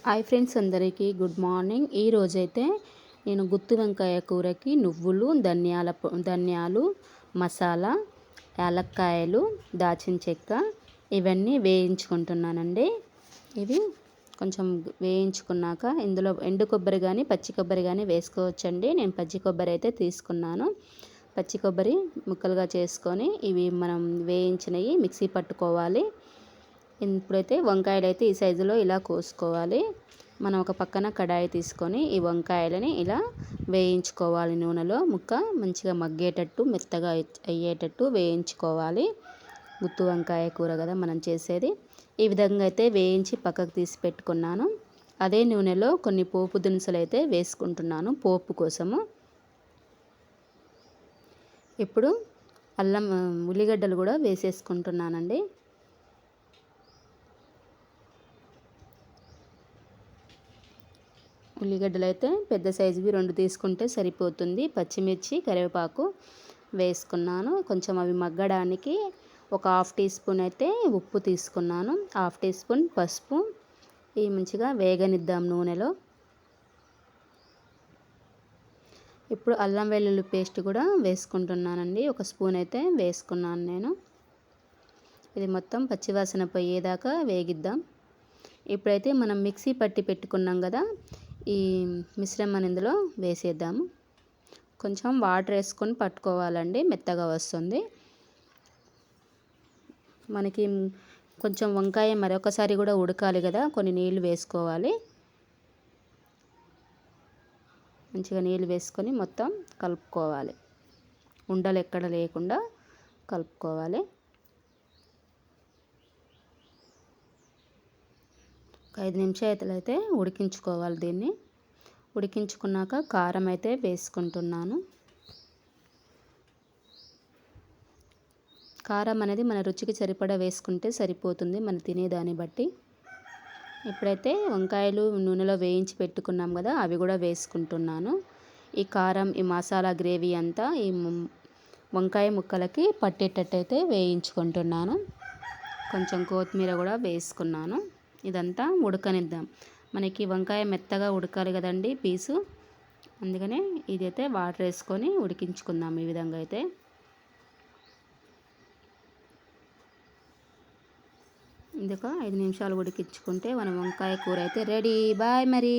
Hi friends, అందరికీ good morning. ఈరోజైతే నేను గుత్తి వంకాయ కూరకి నువ్వులు, ధనియాలు, మసాలా, యాలక్కాయలు, దాచిన చెక్క ఇవన్నీ వేయించుకుంటున్నానండి. ఇవి కొంచెం వేయించుకున్నాక ఇందులో ఎండు కొబ్బరి కానీ పచ్చి కొబ్బరి కానీ వేసుకోవచ్చండి. నేను పచ్చి కొబ్బరి అయితే తీసుకున్నాను. పచ్చి కొబ్బరి ముక్కలుగా చేసుకొని ఇవి మనం వేయించినవి మిక్సీ పట్టుకోవాలి. ఇప్పుడైతే వంకాయలు అయితే ఈ సైజులో ఇలా కోసుకోవాలి. మనం ఒక పక్కన కడాయి తీసుకొని ఈ వంకాయలని ఇలా వేయించుకోవాలి. నూనెలో ముక్క మంచిగా మగ్గేటట్టు, మెత్తగా అయ్యేటట్టు వేయించుకోవాలి. గుత్తి వంకాయ కూర కదా మనం చేసేది. ఈ విధంగా అయితే వేయించి పక్కకు తీసి పెట్టుకున్నాను. అదే నూనెలో కొన్ని పోపు దినుసులు అయితే వేసుకుంటున్నాను పోపు కోసము. ఇప్పుడు ఉల్లిగడ్డలు కూడా వేసేసుకుంటున్నానండి. ఉల్లిగడ్డలు అయితే పెద్ద సైజువి 2 తీసుకుంటే సరిపోతుంది. పచ్చిమిర్చి, కరివేపాకు వేసుకున్నాను. కొంచెం అవి మగ్గడానికి ఒక హాఫ్ టీ స్పూన్ అయితే ఉప్పు తీసుకున్నాను. హాఫ్ టీ స్పూన్ పసుపు. ఇవి మంచిగా వేగనిద్దాం నూనెలో. ఇప్పుడు అల్లం వెల్లుల్లి పేస్ట్ కూడా వేసుకుంటున్నానండి. ఒక స్పూన్ అయితే వేసుకున్నాను నేను. ఇది మొత్తం పచ్చివాసన పోయేదాకా వేగిద్దాం. ఇప్పుడైతే మనం మిక్సీ పట్టి పెట్టుకున్నాం కదా, ఈ మిశ్రమాన్ని ఇందులో వేసేద్దాము. కొంచెం వాటర్ వేసుకొని పట్టుకోవాలండి, మెత్తగా వస్తుంది మనకి. కొంచెం వంకాయ మరొకసారి కూడా ఉడకాలి కదా, కొన్ని నీళ్ళు వేసుకోవాలి. మంచిగా నీళ్ళు వేసుకొని మొత్తం కలుపుకోవాలి. ఉండలు ఎక్కడ లేకుండా కలుపుకోవాలి. 5 నిమిషాలు అయితే ఉడికించుకోవాలి. దీన్ని ఉడికించుకున్నాక కారం అయితే వేసుకుంటున్నాను. కారం అనేది మన రుచికి సరిపడా వేసుకుంటే సరిపోతుంది, మనం తినేదాన్ని బట్టి. ఇప్పుడైతే వంకాయలు నూనెలో వేయించి పెట్టుకున్నాం కదా, అవి కూడా వేసుకుంటున్నాను. ఈ కారం, ఈ మసాలా గ్రేవీ అంతా ఈ వంకాయ ముక్కలకి పట్టేటట్టయితే వేయించుకుంటున్నాను. కొంచెం కొత్తిమీర కూడా వేసుకున్నాను. ఇదంతా ఉడకనిద్దాం. మనకి వంకాయ మెత్తగా ఉడకాలి కదండి పీసు, అందుకనే ఇదైతే వాటర్ వేసుకొని ఉడికించుకుందాం. ఈ విధంగా అయితే ఇది ఒక 5 నిమిషాలు ఉడికించుకుంటే మన వంకాయ కూర అయితే రెడీ. బాయ్ మరి.